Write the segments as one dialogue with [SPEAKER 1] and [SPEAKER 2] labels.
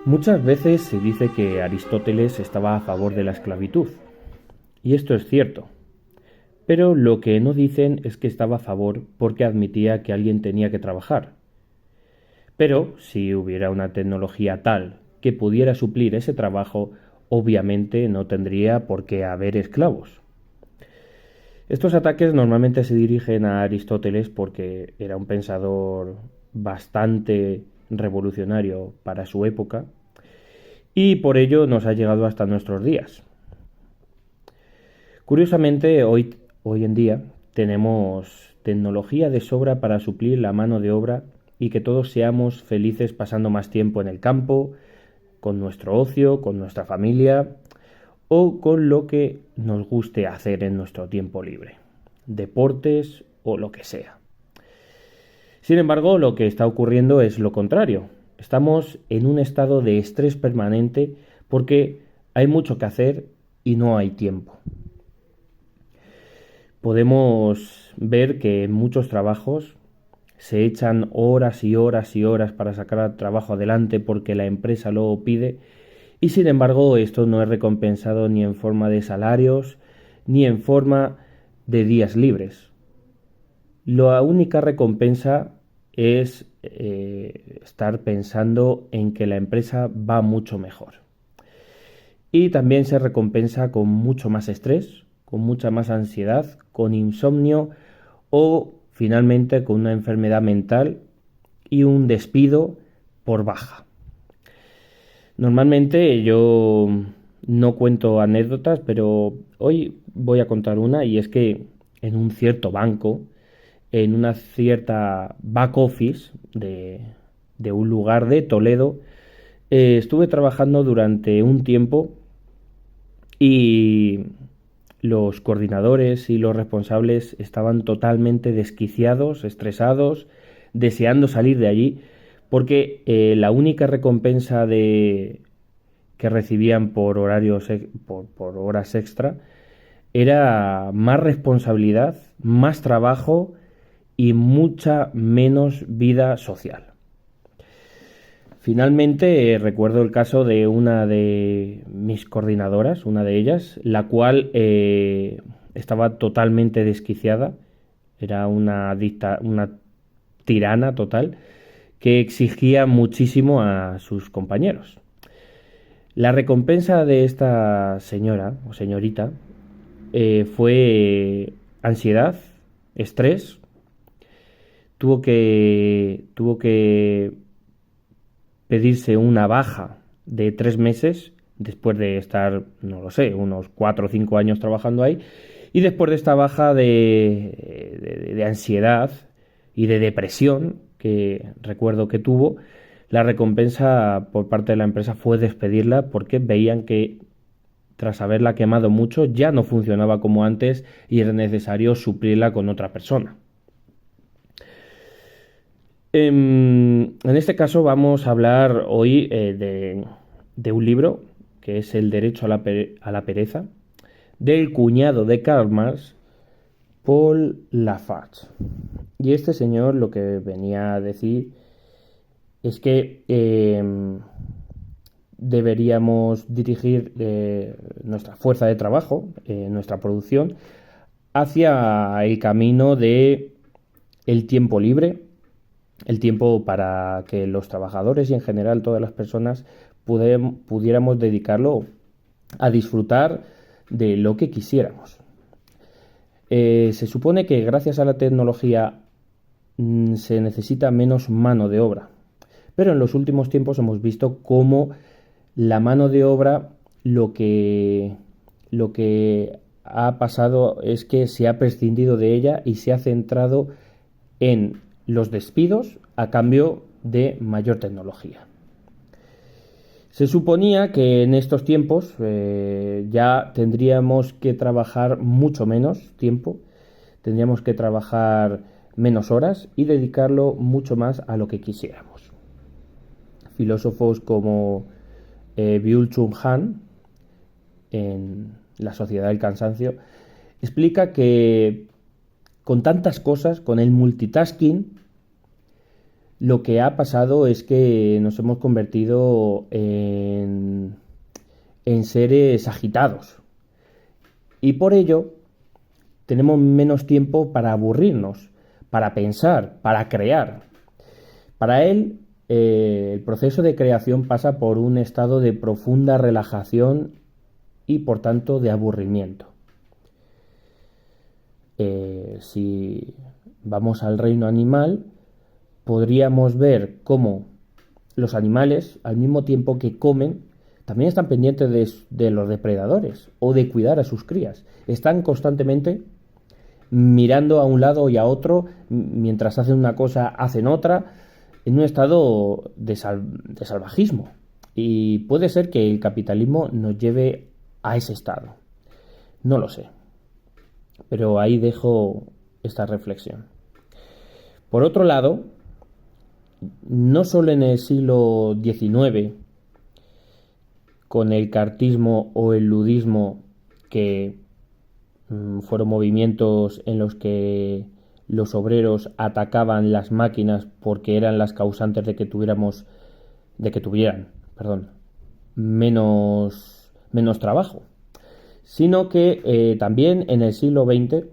[SPEAKER 1] Muchas veces se dice que Aristóteles estaba a favor de la esclavitud, y esto es cierto, pero lo que no dicen es que estaba a favor porque admitía que alguien tenía que trabajar. Pero si hubiera una tecnología tal que pudiera suplir ese trabajo, obviamente no tendría por qué haber esclavos. Estos ataques normalmente se dirigen a Aristóteles porque era un pensador bastante revolucionario para su época y por ello nos ha llegado hasta nuestros días. Curiosamente, hoy en día tenemos tecnología de sobra para suplir la mano de obra y que todos seamos felices pasando más tiempo en el campo, con nuestro ocio, con nuestra familia o con lo que nos guste hacer en nuestro tiempo libre, deportes o lo que sea. Sin embargo, lo que está ocurriendo es lo contrario. Estamos en un estado de estrés permanente porque hay mucho que hacer y no hay tiempo. Podemos ver que en muchos trabajos se echan horas y horas y horas para sacar el trabajo adelante porque la empresa lo pide y sin embargo esto no es recompensado ni en forma de salarios ni en forma de días libres. La única recompensa es estar pensando en que la empresa va mucho mejor. Y también se recompensa con mucho más estrés, con mucha más ansiedad, con insomnio o finalmente con una enfermedad mental y un despido por baja. Normalmente yo no cuento anécdotas, pero hoy voy a contar una y es que en un cierto banco, en una cierta back office de un lugar de Toledo, estuve trabajando durante un tiempo y los coordinadores y los responsables estaban totalmente desquiciados, estresados, deseando salir de allí, porque la única recompensa que recibían por por horas extra era más responsabilidad, más trabajo y mucha menos vida social. Finalmente, recuerdo el caso de una de mis coordinadoras, una de ellas, la cual estaba totalmente desquiciada, era una tirana total, que exigía muchísimo a sus compañeros. La recompensa de esta señora o señorita fue ansiedad, estrés, tuvo que pedirse una baja de 3 meses después de estar, no lo sé, unos 4 o 5 años trabajando ahí. Y después de esta baja de ansiedad y de depresión que recuerdo que tuvo, la recompensa por parte de la empresa fue despedirla porque veían que tras haberla quemado mucho ya no funcionaba como antes y era necesario suplirla con otra persona. En este caso vamos a hablar hoy de un libro que es El derecho a a la pereza, del cuñado de Karl Marx, Paul Lafarge. Y este señor lo que venía a decir es que deberíamos dirigir nuestra fuerza de trabajo, nuestra producción, hacia el camino de el tiempo libre, el tiempo para que los trabajadores y en general todas las personas pudiéramos dedicarlo a disfrutar de lo que quisiéramos. Se supone que gracias a la tecnología se necesita menos mano de obra, pero en los últimos tiempos hemos visto cómo la mano de obra lo que ha pasado es que se ha prescindido de ella y se ha centrado en los despidos a cambio de mayor tecnología. Se suponía que en estos tiempos ya tendríamos que trabajar mucho menos tiempo, tendríamos que trabajar menos horas y dedicarlo mucho más a lo que quisiéramos. Filósofos como Byung-Chul Han, en La sociedad del cansancio, explica que con tantas cosas, con el multitasking, lo que ha pasado es que nos hemos convertido en seres agitados. Y por ello tenemos menos tiempo para aburrirnos, para pensar, para crear. Para él, el proceso de creación pasa por un estado de profunda relajación y, por tanto, de aburrimiento. Si vamos al reino animal, podríamos ver cómo los animales, al mismo tiempo que comen, también están pendientes de los depredadores o de cuidar a sus crías. Están constantemente mirando a un lado y a otro, mientras hacen una cosa, hacen otra, en un estado de salvajismo. Y puede ser que el capitalismo nos lleve a ese estado. No lo sé. Pero ahí dejo esta reflexión. Por otro lado, no solo en el siglo XIX, con el cartismo o el ludismo, que fueron movimientos en los que los obreros atacaban las máquinas porque eran las causantes de que tuvieran menos trabajo, sino que también en el siglo XX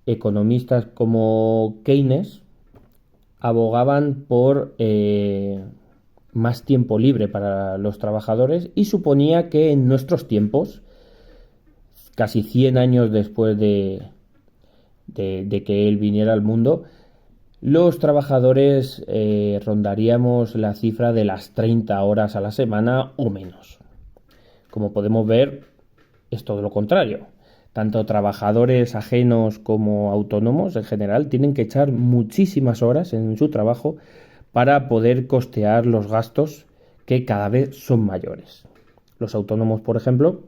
[SPEAKER 1] economistas como Keynes abogaban por más tiempo libre para los trabajadores y suponía que en nuestros tiempos, casi 100 años después de que él viniera al mundo, los trabajadores rondaríamos la cifra de las 30 horas a la semana o menos. Como podemos ver, es todo lo contrario. Tanto trabajadores ajenos como autónomos en general tienen que echar muchísimas horas en su trabajo para poder costear los gastos que cada vez son mayores. Los autónomos, por ejemplo,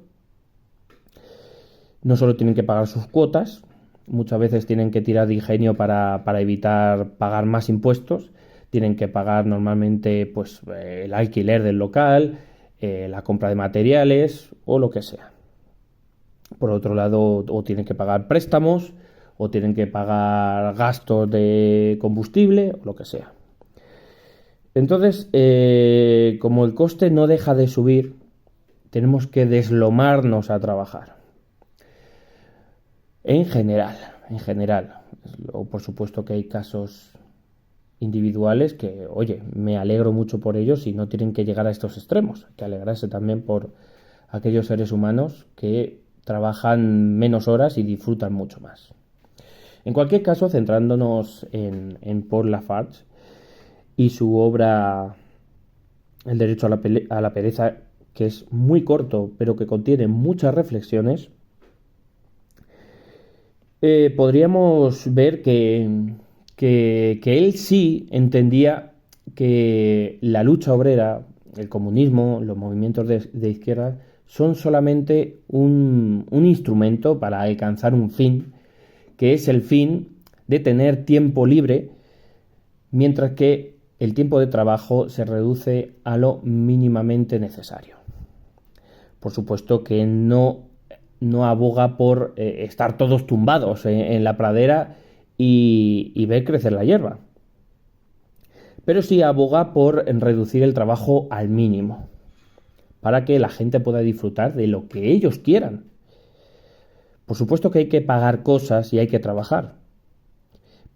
[SPEAKER 1] no solo tienen que pagar sus cuotas, muchas veces tienen que tirar de ingenio para evitar pagar más impuestos, tienen que pagar normalmente pues, el alquiler del local, la compra de materiales o lo que sea. Por otro lado, o tienen que pagar préstamos, o tienen que pagar gastos de combustible, o lo que sea. Entonces, como el coste no deja de subir, tenemos que deslomarnos a trabajar. En general. O por supuesto que hay casos individuales que, oye, me alegro mucho por ellos y no tienen que llegar a estos extremos. Hay que alegrarse también por aquellos seres humanos que trabajan menos horas y disfrutan mucho más. En cualquier caso, centrándonos en Paul Lafarge y su obra El derecho a la pereza, que es muy corto pero que contiene muchas reflexiones, podríamos ver que él sí entendía que la lucha obrera, el comunismo, los movimientos de izquierda son solamente un instrumento para alcanzar un fin, que es el fin de tener tiempo libre, mientras que el tiempo de trabajo se reduce a lo mínimamente necesario. Por supuesto que no aboga por estar todos tumbados en la pradera y ver crecer la hierba, pero sí aboga por reducir el trabajo al mínimo, para que la gente pueda disfrutar de lo que ellos quieran. Por supuesto que hay que pagar cosas y hay que trabajar,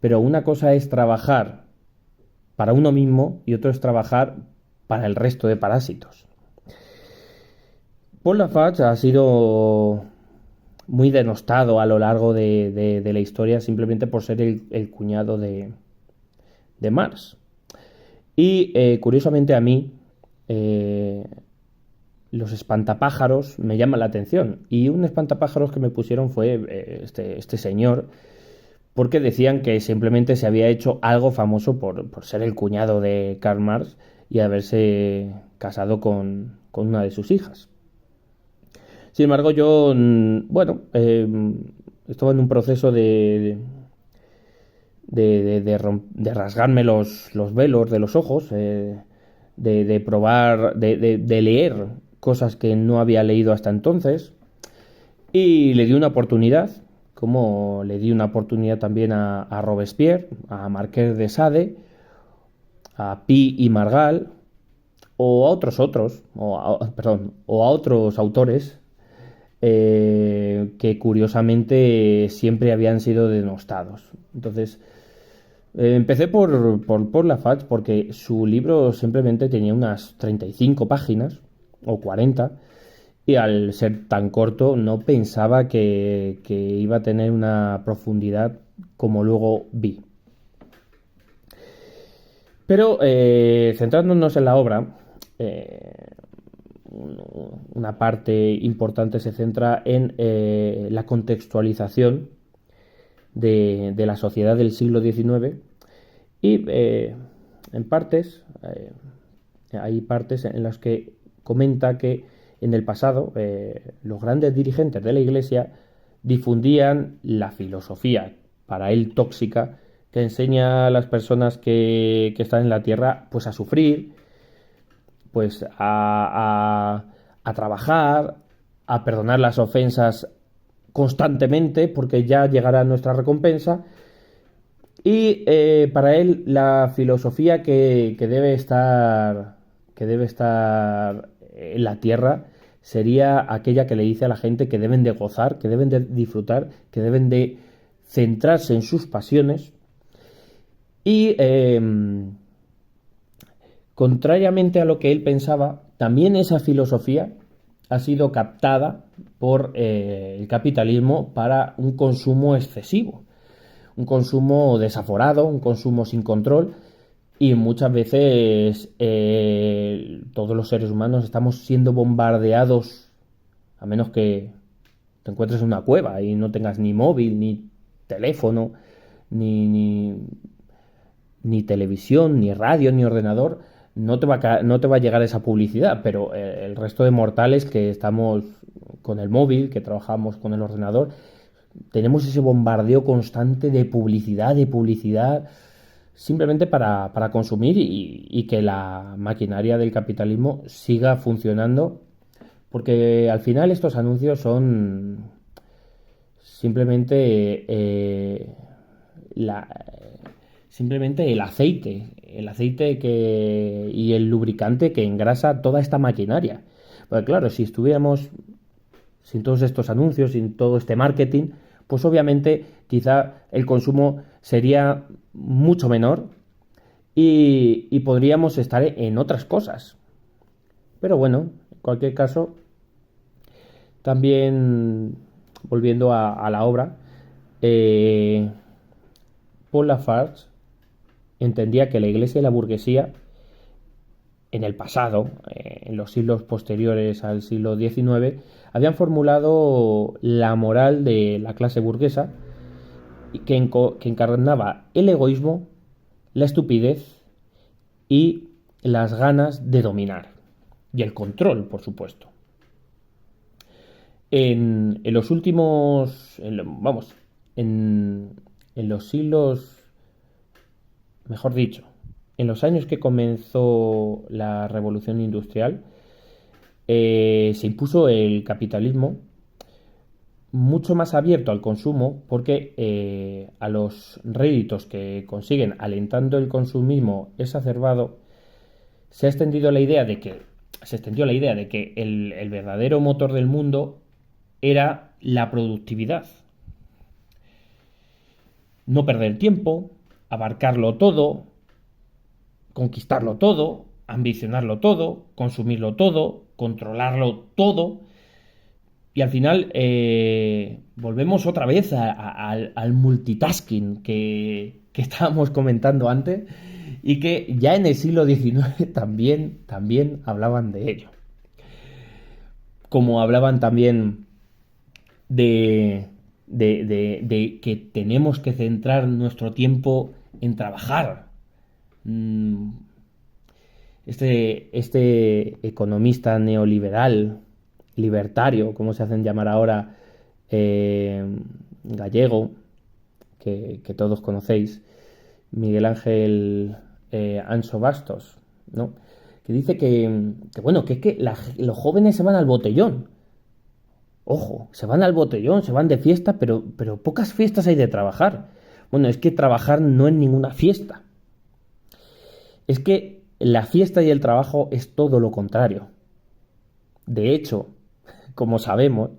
[SPEAKER 1] pero una cosa es trabajar para uno mismo y otra es trabajar para el resto de parásitos. Paul Lafarge ha sido muy denostado a lo largo de la historia simplemente por ser el cuñado de Marx. Y curiosamente a mí los espantapájaros me llaman la atención. Y un espantapájaros que me pusieron fue este señor, porque decían que simplemente se había hecho algo famoso por ser el cuñado de Karl Marx y haberse casado con una de sus hijas. Sin embargo, yo, estaba en un proceso de rasgarme los velos de los ojos, de probar, de leer cosas que no había leído hasta entonces, y le di una oportunidad como le di una oportunidad también a Robespierre, a Marqués de Sade, a Pi y Margal, o a o a otros autores que curiosamente siempre habían sido denostados. Entonces, empecé por Lafarge porque su libro simplemente tenía unas 35 páginas o 40 y al ser tan corto no pensaba que iba a tener una profundidad como luego vi. Pero centrándonos en la obra, una parte importante se centra en la contextualización de la sociedad del siglo XIX y en partes, hay partes en las que comenta que en el pasado los grandes dirigentes de la Iglesia difundían la filosofía, para él tóxica, que enseña a las personas que están en la tierra pues a sufrir, pues a trabajar, a perdonar las ofensas constantemente porque ya llegará nuestra recompensa. Y para él la filosofía que debe estar en la tierra sería aquella que le dice a la gente que deben de gozar, que deben de disfrutar, que deben de centrarse en sus pasiones y contrariamente a lo que él pensaba, también esa filosofía ha sido captada por el capitalismo para un consumo excesivo, un consumo desaforado, un consumo sin control y muchas veces todos los seres humanos estamos siendo bombardeados, a menos que te encuentres en una cueva y no tengas ni móvil, ni teléfono, ni televisión, ni radio, ni ordenador, no te va a llegar esa publicidad, pero el resto de mortales que estamos con el móvil, que trabajamos con el ordenador, tenemos ese bombardeo constante de publicidad, simplemente para consumir y que la maquinaria del capitalismo siga funcionando, porque al final estos anuncios son simplemente la, simplemente el aceite y el lubricante que engrasa toda esta maquinaria. Porque claro, si estuviéramos sin todos estos anuncios, sin todo este marketing, pues obviamente quizá el consumo sería mucho menor y podríamos estar en otras cosas. Pero bueno, en cualquier caso, también volviendo a la obra, Paul Lafarge entendía que la Iglesia y la burguesía en el pasado, en los siglos posteriores al siglo XIX, habían formulado la moral de la clase burguesa que encarnaba el egoísmo, la estupidez y las ganas de dominar. Y el control, por supuesto. En los últimos, en los siglos, mejor dicho, en los años que comenzó la revolución industrial, se impuso el capitalismo mucho más abierto al consumo porque a los réditos que consiguen alentando el consumismo exacerbado se extendió la idea de que el verdadero motor del mundo era la productividad. No perder tiempo, abarcarlo todo, conquistarlo todo, ambicionarlo todo, consumirlo todo, controlarlo todo. Y al final volvemos otra vez al multitasking que estábamos comentando antes y que ya en el siglo XIX también hablaban de ello. Como hablaban también de que tenemos que centrar nuestro tiempo en trabajar. Este economista neoliberal, libertario, como se hacen llamar ahora, gallego, que todos conocéis, Miguel Ángel Anso Bastos, ¿no? Que dice que los jóvenes se van al botellón. Ojo, se van al botellón, se van de fiesta, pero pocas fiestas hay de trabajar. Bueno, es que trabajar no es ninguna fiesta. Es que la fiesta y el trabajo es todo lo contrario. De hecho, como sabemos,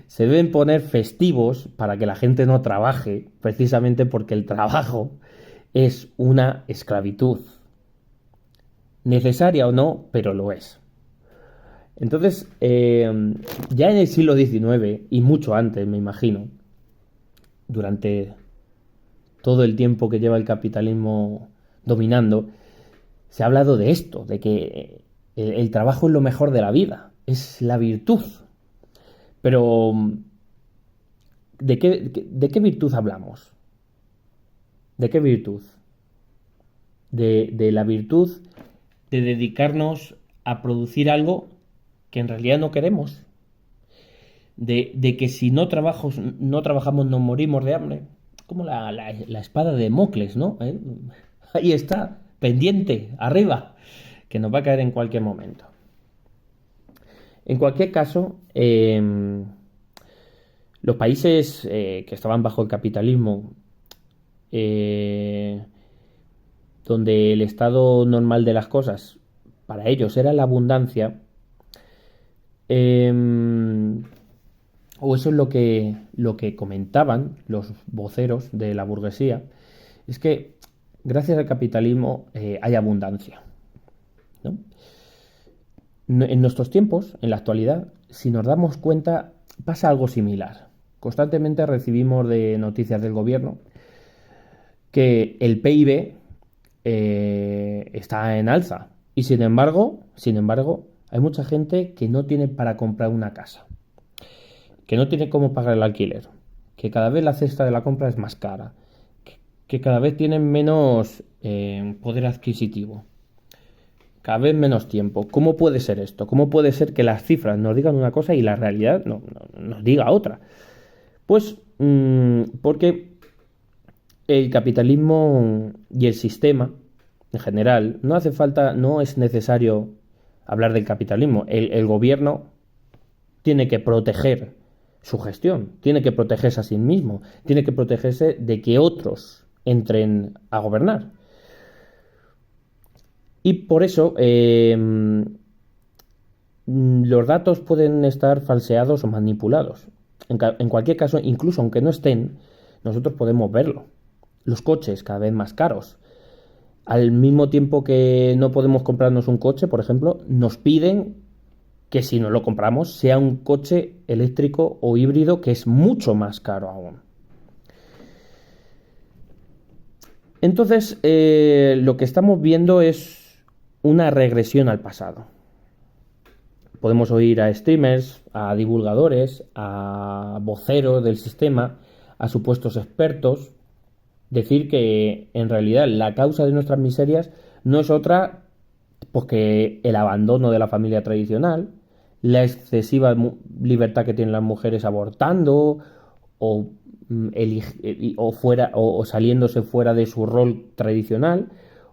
[SPEAKER 1] se deben poner festivos para que la gente no trabaje, precisamente porque el trabajo es una esclavitud. Necesaria o no, pero lo es. Entonces, ya en el siglo XIX y mucho antes, me imagino, durante todo el tiempo que lleva el capitalismo dominando, se ha hablado de esto, de que el trabajo es lo mejor de la vida, es la virtud. Pero, ¿de qué virtud hablamos? ¿De qué virtud? De la virtud de dedicarnos a producir algo que en realidad no queremos. De que si no trabajamos nos morimos de hambre. Como la espada de Mocles, ¿no? Ahí está, pendiente, arriba, que nos va a caer en cualquier momento. En cualquier caso, los países que estaban bajo el capitalismo, eh, donde el estado normal de las cosas para ellos era la abundancia, eh, o eso es lo que comentaban los voceros de la burguesía, es que gracias al capitalismo hay abundancia, ¿no? En nuestros tiempos, en la actualidad, si nos damos cuenta, pasa algo similar. Constantemente recibimos de noticias del gobierno que el PIB está en alza y sin embargo, hay mucha gente que no tiene para comprar una casa, que no tiene cómo pagar el alquiler, que cada vez la cesta de la compra es más cara, que cada vez tienen menos poder adquisitivo, cada vez menos tiempo. ¿Cómo puede ser esto? ¿Cómo puede ser que las cifras nos digan una cosa y la realidad nos diga otra? Pues porque el capitalismo y el sistema en general, no hace falta, no es necesario hablar del capitalismo. El gobierno tiene que proteger su gestión, tiene que protegerse a sí mismo, tiene que protegerse de que otros entren a gobernar. Y por eso los datos pueden estar falseados o manipulados. En cualquier caso, incluso aunque no estén, nosotros podemos verlo. Los coches cada vez más caros. Al mismo tiempo que no podemos comprarnos un coche, por ejemplo, nos piden que si no lo compramos sea un coche eléctrico o híbrido, que es mucho más caro aún. Entonces, lo que estamos viendo es una regresión al pasado. Podemos oír a streamers, a divulgadores, a voceros del sistema, a supuestos expertos, decir que en realidad la causa de nuestras miserias no es otra pues que el abandono de la familia tradicional, la excesiva libertad que tienen las mujeres abortando o, o saliéndose fuera de su rol tradicional,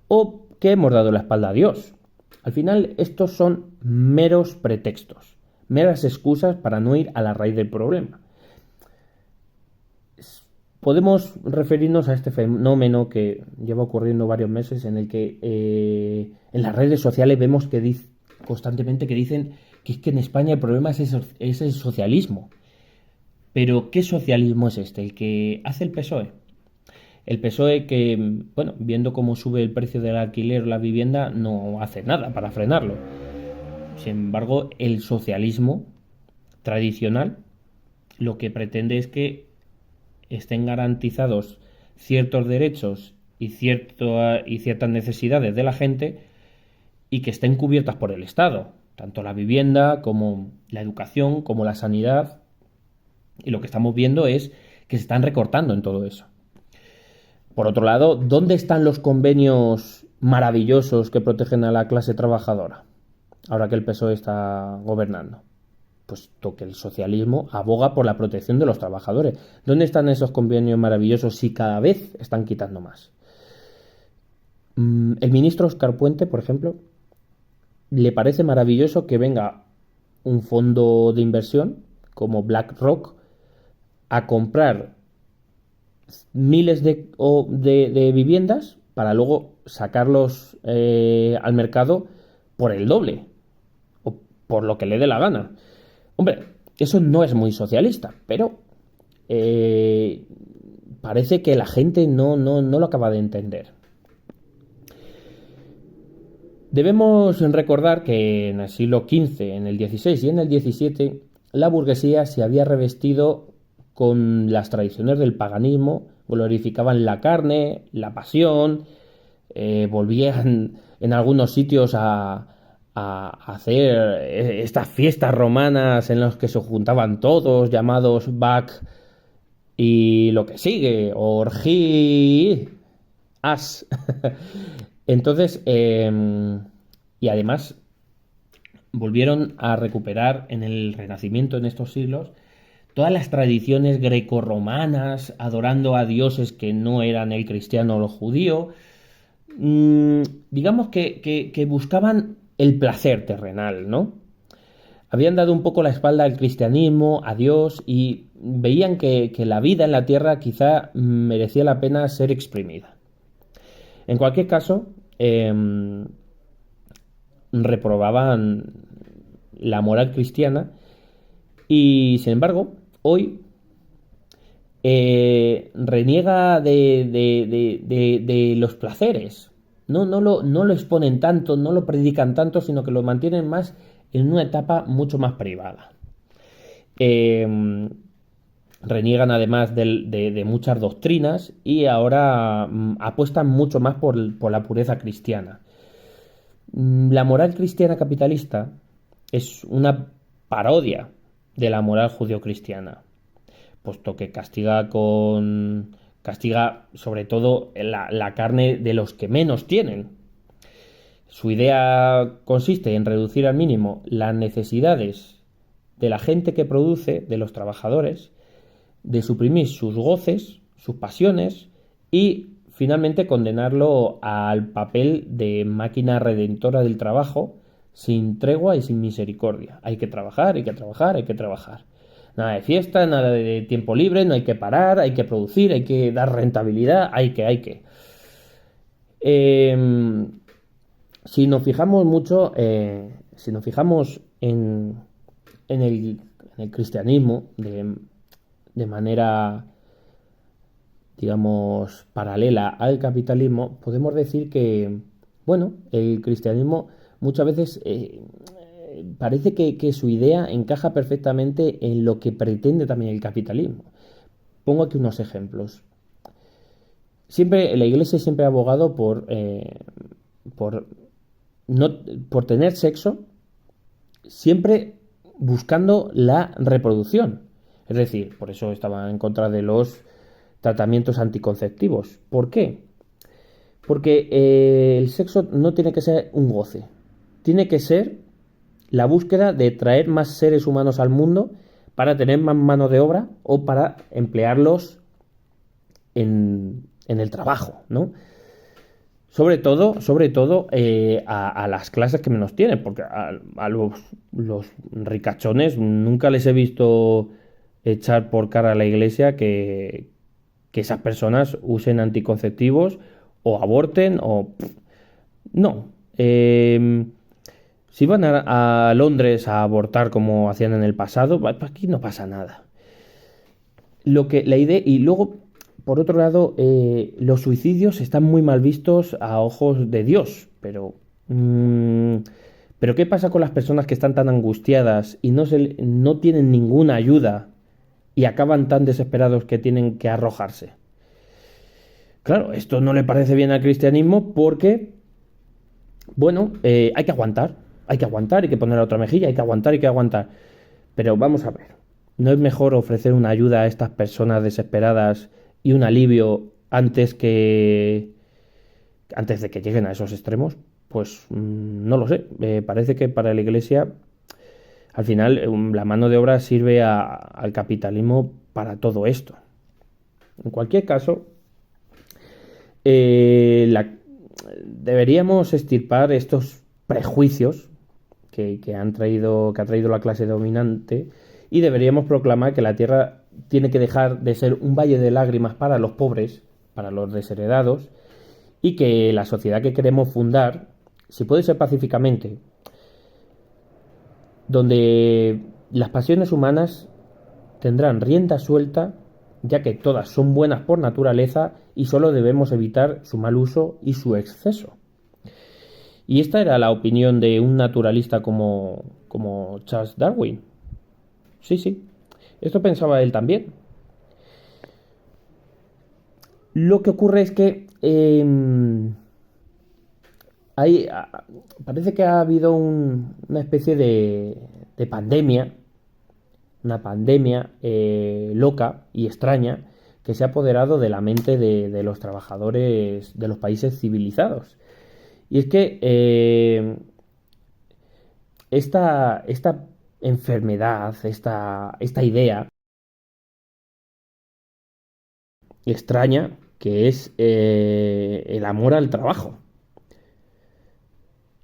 [SPEAKER 1] o que hemos dado la espalda a Dios. Al final estos son meros pretextos, meras excusas para no ir a la raíz del problema. Podemos referirnos a este fenómeno que lleva ocurriendo varios meses, en el que en las redes sociales vemos que constantemente que dicen que es que en España el problema es el socialismo. Pero ¿qué socialismo es este? El que hace el PSOE. El PSOE que, bueno, viendo cómo sube el precio del alquiler o la vivienda, no hace nada para frenarlo. Sin embargo, el socialismo tradicional lo que pretende es que estén garantizados ciertos derechos y ciertas necesidades de la gente y que estén cubiertas por el Estado, tanto la vivienda como la educación, como la sanidad. Y lo que estamos viendo es que se están recortando en todo eso. Por otro lado, ¿dónde están los convenios maravillosos que protegen a la clase trabajadora? Ahora que el PSOE está gobernando. Puesto que el socialismo aboga por la protección de los trabajadores. ¿Dónde están esos convenios maravillosos si cada vez están quitando más? El ministro Óscar Puente, por ejemplo, le parece maravilloso que venga un fondo de inversión como BlackRock a comprar miles de viviendas para luego sacarlos al mercado por el doble o por lo que le dé la gana. Hombre, eso no es muy socialista, pero parece que la gente no lo acaba de entender. Debemos recordar que en el siglo XV, en el XVI y en el XVII, la burguesía se había revestido con las tradiciones del paganismo, glorificaban la carne, la pasión, volvían en algunos sitios a hacer estas fiestas romanas en las que se juntaban todos, llamados Bac y lo que sigue, orgías. Entonces, y además volvieron a recuperar en el Renacimiento, en estos siglos, todas las tradiciones grecorromanas, adorando a dioses que no eran el cristiano o el judío. Digamos que buscaban el placer terrenal, ¿no? Habían dado un poco la espalda al cristianismo, a Dios, y veían que la vida en la tierra quizá merecía la pena ser exprimida. En cualquier caso, reprobaban la moral cristiana y, sin embargo, hoy reniega de los placeres. No lo exponen tanto, no lo predican tanto, sino que lo mantienen más en una etapa mucho más privada. Reniegan además de muchas doctrinas y ahora apuestan mucho más por la pureza cristiana. La moral cristiana capitalista es una parodia de la moral judeocristiana, puesto que castiga sobre todo la carne de los que menos tienen. Su idea consiste en reducir al mínimo las necesidades de la gente que produce, de los trabajadores, de suprimir sus goces, sus pasiones y finalmente condenarlo al papel de máquina redentora del trabajo sin tregua y sin misericordia. Hay que trabajar, hay que trabajar, hay que trabajar. Nada de fiesta, nada de tiempo libre, no hay que parar, hay que producir, hay que dar rentabilidad, hay que. Si nos fijamos mucho, si nos fijamos en el cristianismo de manera, digamos, paralela al capitalismo, podemos decir que, bueno, el cristianismo muchas veces parece que su idea encaja perfectamente en lo que pretende también el capitalismo. Pongo aquí unos ejemplos. La Iglesia siempre ha abogado por tener sexo, siempre buscando la reproducción. Es decir, por eso estaba en contra de los tratamientos anticonceptivos. ¿Por qué? Porque el sexo no tiene que ser un goce. Tiene que ser la búsqueda de traer más seres humanos al mundo para tener más mano de obra o para emplearlos en el trabajo, ¿no? Sobre todo a las clases que menos tienen, porque a los ricachones nunca les he visto echar por cara a la Iglesia que esas personas usen anticonceptivos o aborten o... No. Si van a Londres a abortar como hacían en el pasado, aquí no pasa nada. La idea... Y luego, por otro lado, los suicidios están muy mal vistos a ojos de Dios, pero ¿qué pasa con las personas que están tan angustiadas y no tienen ninguna ayuda y acaban tan desesperados que tienen que arrojarse? Claro, esto no le parece bien al cristianismo porque, bueno, hay que aguantar, hay que poner la otra mejilla, hay que aguantar. Pero vamos a ver, ¿no es mejor ofrecer una ayuda a estas personas desesperadas y un alivio antes de que lleguen a esos extremos? Pues no lo sé. Parece que para la Iglesia, al final, la mano de obra sirve al capitalismo para todo esto. En cualquier caso, deberíamos extirpar estos prejuicios que ha traído la clase dominante y deberíamos proclamar que la Tierra tiene que dejar de ser un valle de lágrimas para los pobres, para los desheredados, y que la sociedad que queremos fundar, si puede ser pacíficamente, donde las pasiones humanas tendrán rienda suelta, ya que todas son buenas por naturaleza y solo debemos evitar su mal uso y su exceso. Y esta era la opinión de un naturalista como Charles Darwin. Sí, sí, esto pensaba él también. Lo que ocurre es que parece que ha habido una especie de pandemia, una pandemia loca y extraña que se ha apoderado de la mente de los trabajadores de los países civilizados. Y es que esta enfermedad, esta idea extraña que es el amor al trabajo,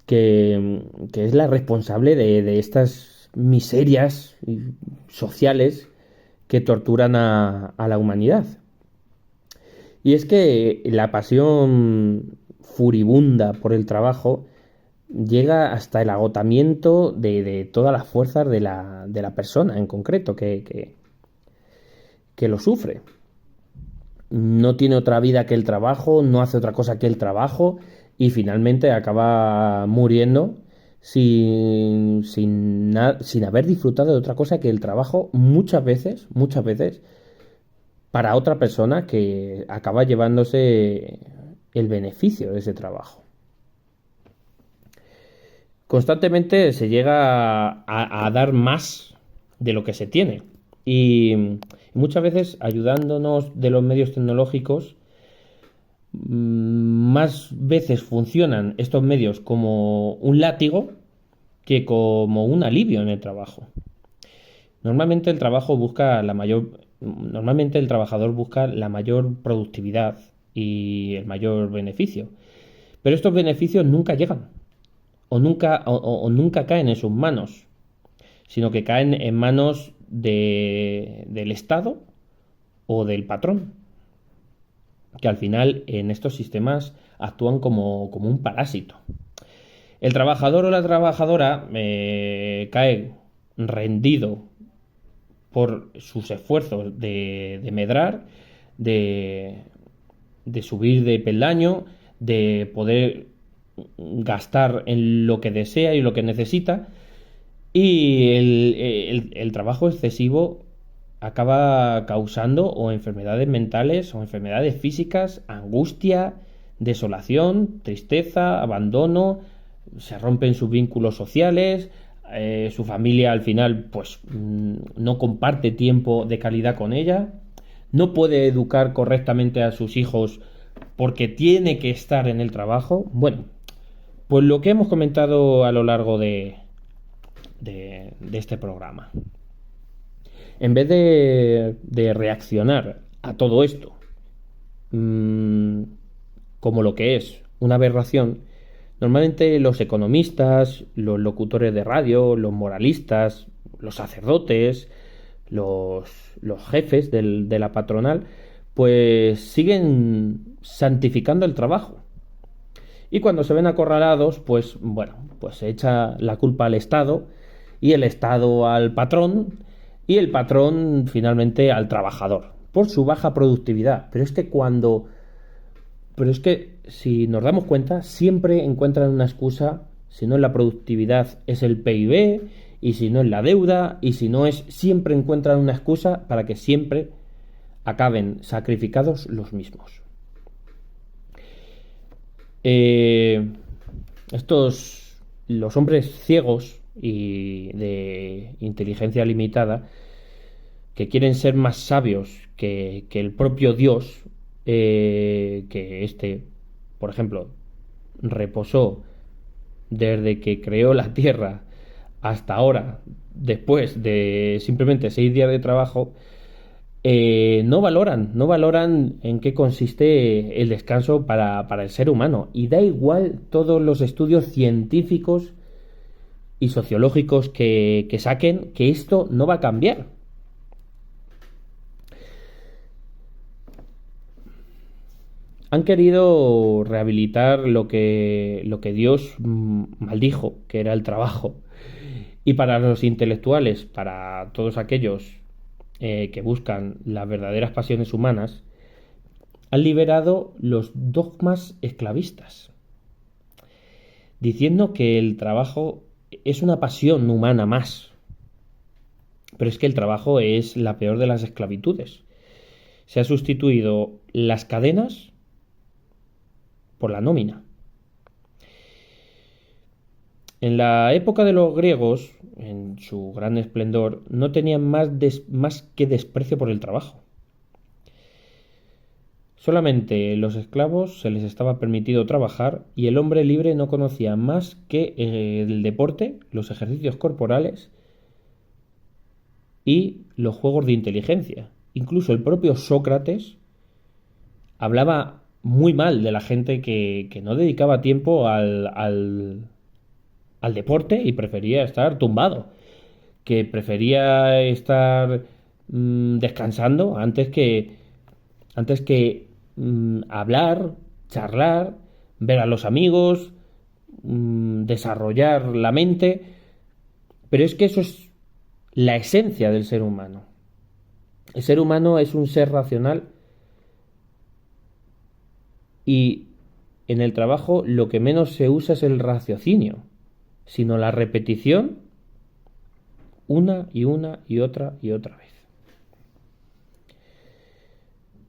[SPEAKER 1] que es la responsable de estas miserias sociales que torturan a la humanidad. Y es que la pasión furibunda por el trabajo llega hasta el agotamiento de todas las fuerzas de la persona en concreto que lo sufre. No tiene otra vida que el trabajo, no hace otra cosa que el trabajo y finalmente acaba muriendo sin haber disfrutado de otra cosa que el trabajo muchas veces, para otra persona que acaba llevándose el beneficio de ese trabajo. Constantemente se llega a dar más de lo que se tiene y muchas veces ayudándonos de los medios tecnológicos, más veces funcionan estos medios como un látigo que como un alivio en el trabajo. Normalmente el trabajador busca la mayor productividad y el mayor beneficio, pero estos beneficios nunca llegan o nunca caen en sus manos, sino que caen en manos del Estado o del patrón, que al final en estos sistemas actúan como un parásito. El trabajador o la trabajadora cae rendido por sus esfuerzos de medrar, de subir de peldaño, de poder gastar en lo que desea y lo que necesita, y el trabajo excesivo acaba causando o enfermedades mentales o enfermedades físicas, angustia, desolación, tristeza, abandono, se rompen sus vínculos sociales, su familia al final pues no comparte tiempo de calidad con ella, no puede educar correctamente a sus hijos porque tiene que estar en el trabajo. Bueno, pues lo que hemos comentado a lo largo de este programa. En vez de reaccionar a todo esto como lo que es una aberración, normalmente los economistas, los locutores de radio, los moralistas, los sacerdotes, los jefes de la patronal, pues siguen santificando el trabajo. Y cuando se ven acorralados, pues bueno, pues se echa la culpa al Estado y el Estado al patrón y el patrón finalmente al trabajador por su baja productividad. Pero es que si nos damos cuenta, siempre encuentran una excusa. Si no es la productividad, es el PIB, y si no es la deuda, y si no es, siempre encuentran una excusa para que siempre acaben sacrificados los mismos. Los hombres ciegos y de inteligencia limitada, que quieren ser más sabios que el propio Dios, que por ejemplo, reposó desde que creó la Tierra hasta ahora, después de simplemente 6 días de trabajo, no valoran en qué consiste el descanso para el ser humano. Y da igual todos los estudios científicos y sociológicos que saquen, que esto no va a cambiar. Han querido rehabilitar lo que Dios maldijo, que era el trabajo. Y para los intelectuales, para todos aquellos que buscan las verdaderas pasiones humanas, han liberado los dogmas esclavistas, diciendo que el trabajo es una pasión humana más. Pero es que el trabajo es la peor de las esclavitudes. Se ha sustituido las cadenas por la nómina. En la época de los griegos, en su gran esplendor, no tenían más que desprecio por el trabajo. Solamente los esclavos se les estaba permitido trabajar y el hombre libre no conocía más que el deporte, los ejercicios corporales y los juegos de inteligencia. Incluso el propio Sócrates hablaba muy mal de la gente que no dedicaba tiempo al deporte y prefería estar tumbado, que prefería estar descansando antes que hablar, charlar, ver a los amigos, desarrollar la mente. Pero es que eso es la esencia del ser humano. El ser humano es un ser racional y en el trabajo lo que menos se usa es el raciocinio, sino la repetición una y otra vez.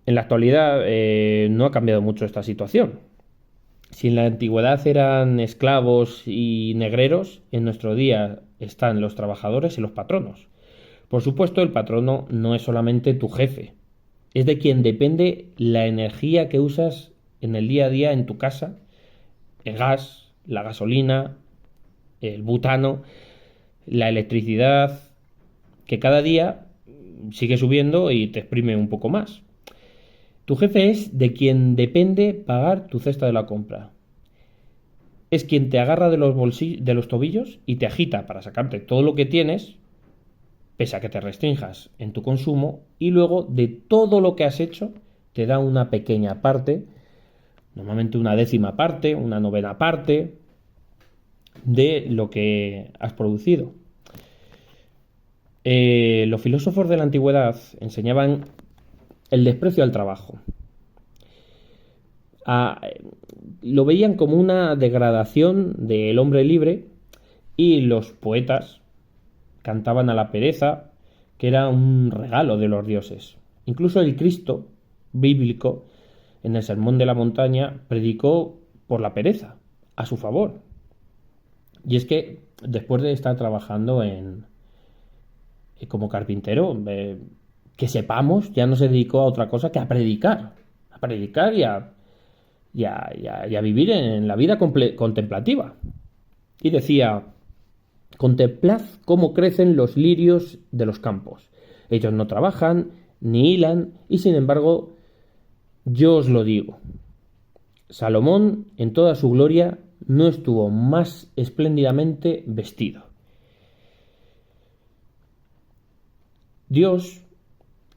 [SPEAKER 1] En la actualidad no ha cambiado mucho esta situación. Si en la antigüedad eran esclavos y negreros, en nuestro día están los trabajadores y los patronos. Por supuesto, el patrono no es solamente tu jefe, es de quien depende la energía que usas en el día a día en tu casa, el gas, la gasolina, el butano, la electricidad, que cada día sigue subiendo y te exprime un poco más. Tu jefe es de quien depende pagar tu cesta de la compra. Es quien te agarra de los tobillos y te agita para sacarte todo lo que tienes, pese a que te restrinjas en tu consumo, y luego de todo lo que has hecho te da una pequeña parte, normalmente una décima parte, una novena parte de lo que has producido. Los filósofos de la antigüedad enseñaban el desprecio al trabajo. Lo veían como una degradación del hombre libre y los poetas cantaban a la pereza, que era un regalo de los dioses. Incluso el Cristo bíblico, en el Sermón de la Montaña, predicó por la pereza, a su favor. Y es que después de estar trabajando como carpintero, que sepamos, ya no se dedicó a otra cosa que a predicar y a vivir en la vida contemplativa. Y decía: contemplad cómo crecen los lirios de los campos. Ellos no trabajan, ni hilan, y sin embargo, yo os lo digo. Salomón, en toda su gloria, no estuvo más espléndidamente vestido. Dios,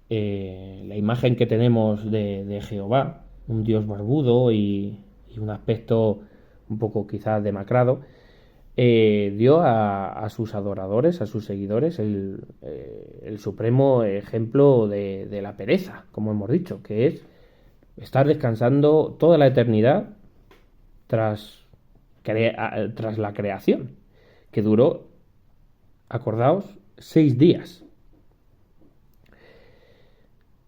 [SPEAKER 1] la imagen que tenemos de Jehová, un Dios barbudo y un aspecto un poco quizás demacrado, dio a sus adoradores, a sus seguidores, el supremo ejemplo de la pereza, como hemos dicho, que es estar descansando toda la eternidad tras la creación, que duró, acordaos, 6 días.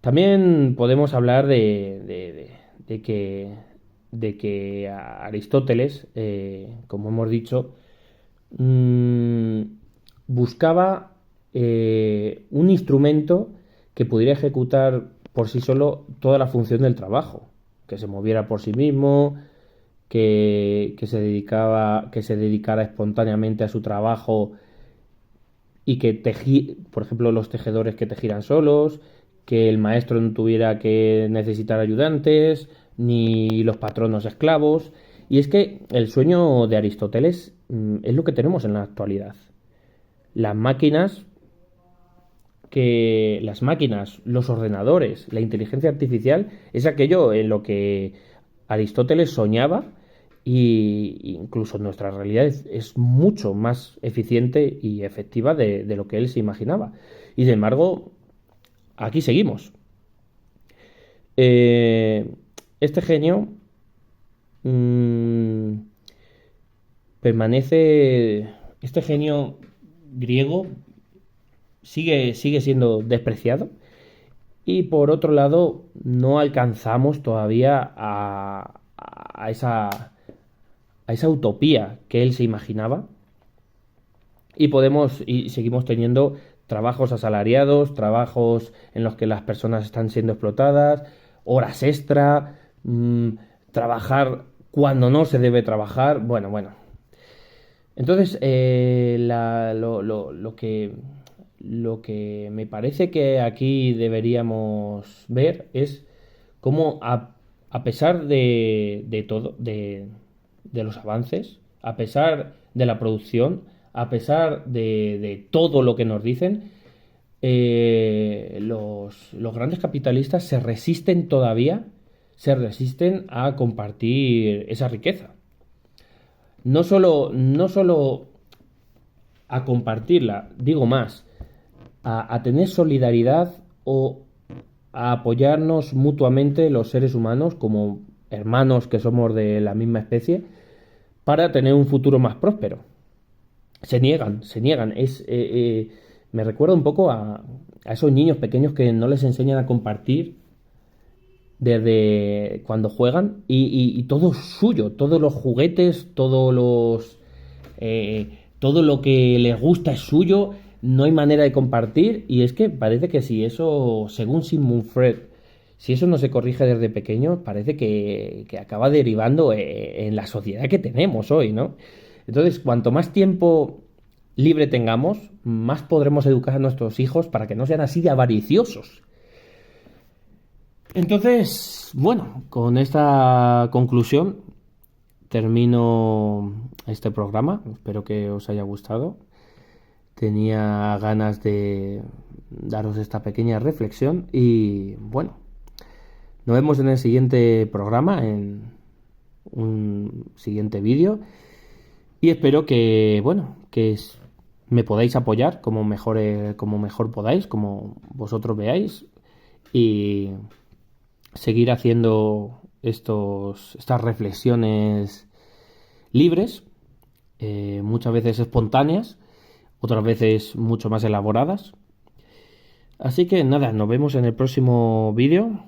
[SPEAKER 1] También podemos hablar de que Aristóteles, como hemos dicho, buscaba un instrumento que pudiera ejecutar por sí solo toda la función del trabajo, que se moviera por sí mismo, que se dedicara espontáneamente a su trabajo y que por ejemplo, los tejedores que tejieran solos, que el maestro no tuviera que necesitar ayudantes, ni los patronos esclavos, Y es que el sueño de Aristóteles es lo que tenemos en la actualidad. Las máquinas las máquinas, los ordenadores, la inteligencia artificial es aquello en lo que Aristóteles soñaba y incluso nuestra realidad es mucho más eficiente y efectiva de lo que él se imaginaba. Y sin embargo, aquí seguimos. Eh, este genio mm, permanece, este genio griego sigue siendo despreciado y por otro lado no alcanzamos todavía a esa utopía que él se imaginaba y seguimos teniendo trabajos asalariados, trabajos en los que las personas están siendo explotadas, horas extra, trabajar cuando no se debe trabajar, bueno. Entonces, lo que me parece que aquí deberíamos ver es cómo a pesar de todo, de los avances, a pesar de la producción, a pesar de todo lo que nos dicen, los grandes capitalistas se resisten todavía, se resisten a compartir esa riqueza. No solo a compartirla, digo más, a tener solidaridad o a apoyarnos mutuamente los seres humanos como hermanos que somos de la misma especie para tener un futuro más próspero. Se niegan. Me recuerda un poco a esos niños pequeños que no les enseñan a compartir desde cuando juegan y todo es suyo, todos los juguetes, todo lo que les gusta es suyo, no hay manera de compartir y es que parece que si eso, según Sigmund Freud, si eso no se corrige desde pequeño, parece que acaba derivando en la sociedad que tenemos hoy, ¿no? Entonces, cuanto más tiempo libre tengamos, más podremos educar a nuestros hijos para que no sean así de avariciosos. Entonces, bueno, con esta conclusión termino este programa. Espero que os haya gustado. Tenía ganas de daros esta pequeña reflexión y bueno, nos vemos en el siguiente programa, en un siguiente vídeo y espero que, bueno, me podáis apoyar como mejor podáis, como vosotros veáis y seguir haciendo estas reflexiones libres, muchas veces espontáneas, otras veces mucho más elaboradas. Así que nada, nos vemos en el próximo vídeo.